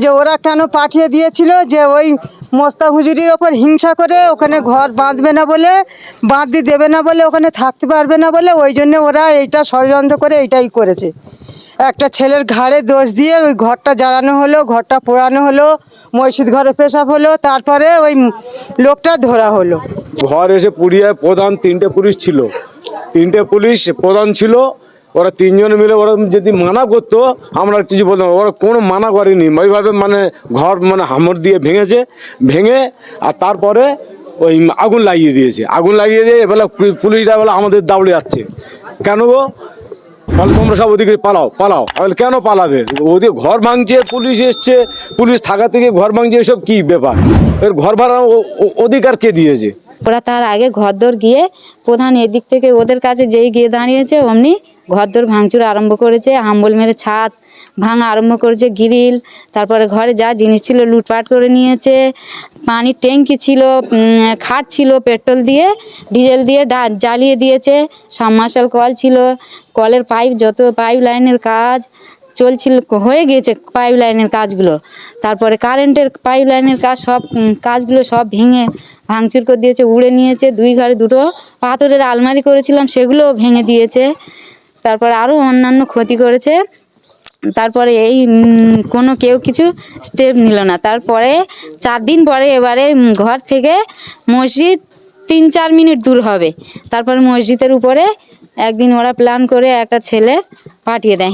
যে ওরা কেন পাঠিয়ে দিয়েছিল, যে ওই মোস্তা হুজুরির ওপর হিংসা করে ওখানে ঘর বাঁধবে না বলে, বাঁধতে দেবে না বলে, ওখানে থাকতে পারবে না বলে, ওই জন্য ওরা এইটা ষড়যন্ত্র করে এইটাই করেছে। একটা ছেলের ঘাড়ে দোষ দিয়ে ওই ঘরটা জ্বালানো হলো, ঘরটা পোড়ানো হলো, মসজিদ ঘরে পেশাব হলো, তারপরে ওই লোকটা ধরা হলো। ঘর এসে পুড়িয়ে প্রধান 3টে পুলিশ ছিল, 3টে পুলিশ প্রধান ছিল। ওরা 3জন মিলে ওরা যদি মানা করতো আমরা কিছু বলতাম, ওরা কোনো মানা করেনি। ওইভাবে মানে ঘর মানে হামড় দিয়ে ভেঙেছে, ভেঙে আর তারপরে ওই আগুন লাগিয়ে দিয়েছে। আগুন লাগিয়ে দিয়ে এবেলা পুলিশরা বলে আমাদের দাউড়ে যাচ্ছে। কেন গো? বলে তোমরা সব ওদিকে পালাও পালাও। বলে কেন পালাবে? ওদিকে ঘর ভাঙছে, পুলিশ এসছে, পুলিশ থাকা থেকে ঘর ভাঙছে, এসব কি ব্যাপার? এর ঘর ভাড়া অধিকার কে দিয়েছে? ওরা তার আগে ঘরদোর গিয়ে প্রধান এদিক থেকে ওদের কাছে যেই গিয়ে দাঁড়িয়েছে অমনি ঘরদোর ভাঙচুর আরম্ভ করেছে, হাম্বল মেরে ছাদ ভাঙা আরম্ভ করেছে, গ্রিল, তারপরে ঘরে যা জিনিস ছিল লুটপাট করে নিয়েছে। পানির ট্যাঙ্কি ছিল, খাট ছিল, পেট্রোল দিয়ে ডিজেল দিয়ে জ্বালিয়ে দিয়েছে। সাবমার্শাল কল ছিল, কলের পাইপ, যত পাইপ লাইনের কাজ চলছিল হয়ে গিয়েছে পাইপ লাইনের কাজগুলো। তারপরে কারেন্টের পাইপ লাইনের কাজ, সব কাজগুলো সব ভেঙে ভাঙচুর করে দিয়েছে, উড়ে নিয়েছে। 2 ঘরে 2টো পাথরের আলমারি করেছিলাম, সেগুলোও ভেঙে দিয়েছে। তারপরে আরও অন্যান্য ক্ষতি করেছে। তারপরে এই কোনো কেউ কিছু স্টেপ নিল না। তারপরে 4 দিন পরে এবারে ঘর থেকে মসজিদ 3-4 মিনিট দূর হবে, তারপরে মসজিদের উপরে একদিন ওরা প্ল্যান করে একটা ছেলে পাঠিয়ে দেয়,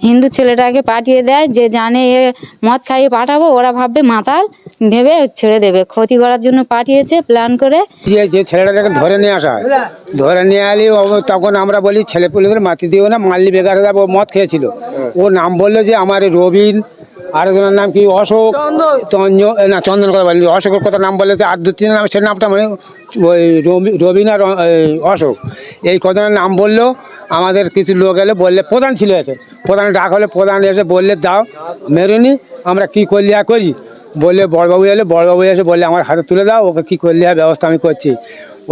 হিন্দু ছেলেটাকে পাঠিয়ে দেয়, যে জানে এ মদ খাইয়ে পাঠাবো, ওরা ভাববে মাতাল, ভেবে ছেড়ে দেবে। ক্ষতি করার জন্য পাঠিয়েছে প্ল্যান করে। যে ছেলেটাকে ধরে নিয়ে আসা হয়, ধরে নিয়ে এলে তখন আমরা বলি ছেলে পুলেদের মাতি দিও না, মারলি বেকার হয়ে যাবে। ও মদ খেয়েছিল, ও নাম বললো যে আমার রবিন, আরেকজনের নাম কি অশোক, না চন্দন কথা বলি, অশোকের কথা নাম বলেছে, আর 2-3 নাম, সে নামটা মানে ওই রবিন আর অশোক, এই কজনের নাম বললো। আমাদের কিছু লোক এলে বললে, প্রধান ছিল এসে, প্রধান ডাক হলে প্রধান এসে বললে দাও মেরুনি, আমরা কি করলি করি। বললে বড়বাবু এলে, বড়বাবু এসে বললে আমার হাতে তুলে দাও, ওকে কী করলি ব্যবস্থা আমি করছি।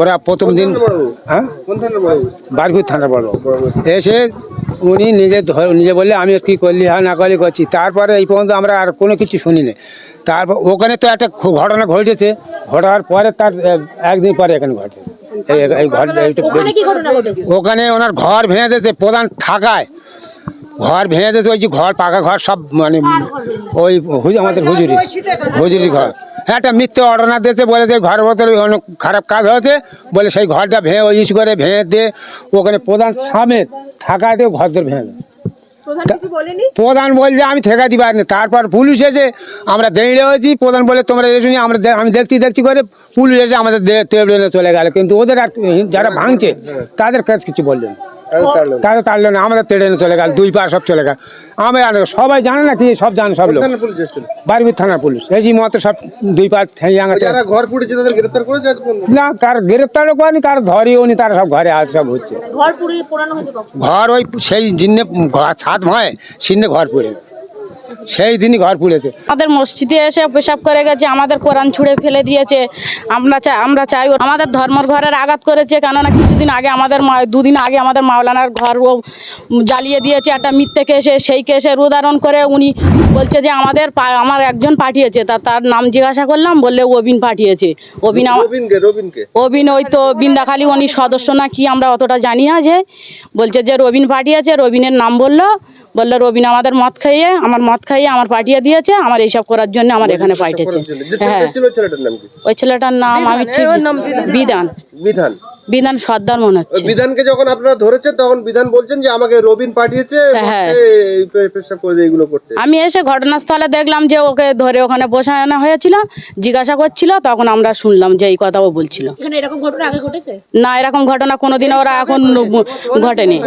ওরা প্রথম দিন, হ্যাঁ বারপুর থানার বড়বাবু এসে উনি নিজে বললে আমি কী করলি না করলি করছি। তারপরে এই পর্যন্ত আমরা আর কোনো কিছু শুনিনি। তারপর ওখানে তো একটা ঘটনা ঘটেছে, ঘটার পরে তার 1 দিন পরে এখানে ঘটেছে এই ঘটনা। ওখানে ওনার ঘর ভেঙে দিয়েছে, প্রধান থাকায় ঘর ভেঙে দিয়েছে। ওই যে ঘর, পাকা ঘর সব, মানে ওই আমাদের হুজুরি ঘর। হ্যাঁ, একটা মিথ্যে অর্ডার দিয়েছে, বলে যে ঘরের ভেতরে অনেক খারাপ কাজ হয়েছে বলে সেই ঘরটা ভেঙে ওই ইস্যু করে ভেঙে দিয়ে ওখানে প্রধান সামেত থাকাতে ঘর ধরে ভেঙে দেয়। প্রধান বলছে আমি ঠেকা দিতে পারিনি। তারপর পুলিশ এসে আমরা দাঁড়িয়ে হয়েছি, প্রধান বলে তোমরা এসে নিয়ে আমরা আমি দেখছি করে পুলিশ এসে আমাদের তেড়ে চলে গেল। কিন্তু ওদের আর যারা ভাঙছে তাদের কাছে কিছু বললেন, তাদের তাড়লো না, আমাদের তেড়ে চলে গেল, 2 পা সব চলে গেল। আমরা সবাই জানে না কি, সব জানে, সব লোক বারবির থানার পুলিশ এসে মতো সব 2 পা না, কার গ্রেপ্তারও করেনি, কার ধরেও নি, তারা সব ঘরে আজ সব হচ্ছে। ঘর ওই সেই জিনে ছাদ ভয় সিনে ঘর পুড়ে, সেই দিনই ঘর পুড়েছে। আমাদের মসজিদে এসে পেশাব করে গেছে, আমাদের কোরআন ছুঁড়ে ফেলে দিয়েছে। আমরা চাই আমাদের ধর্মের ঘরের আঘাত করেছে। কেননা কিছুদিন আগে 2 দিন আগে আমাদের মাওলানার ঘর ও জ্বালিয়ে দিয়েছে একটা মিথ্যে কেসে। সেই কেসের উদাহরণ করে উনি বলছে যে আমার একজন পাঠিয়েছে, তার নাম জিজ্ঞাসা করলাম, বললে অবিন পাঠিয়েছে। অবিন ওই তো বিন্দাখালী উনি সদস্য না কি, আমরা অতটা জানি না। যে বলছে যে রবিন পাঠিয়েছে, রবিনের নাম বললো রবিন আমাদের মদ খাইয়ে আমার পাঠিয়ে দিয়েছে, আমার এইসব করার জন্য আমার এখানে পাঠিয়েছে। হ্যাঁ, ওই ছেলেটার নাম আমি ঠিক বিধান সর্দার মনে হচ্ছে। বিধানকে যখন আপনারা ধরেছেন তখন বিধান বলছেন যে আমাকে রবিন পাঠিয়েছে এইগুলো করতে। আমি এসে ঘটনাস্থলে দেখলাম যে ওকে ধরে ওখানে বসানো হয়েছিল, জিজ্ঞাসা করছিল, তখন আমরা শুনলাম যে এই কথাও বলছিল। এরকম ঘটনা আগে ঘটেছে না, এরকম ঘটনা কোনোদিন ওরা এখন ঘটেনি।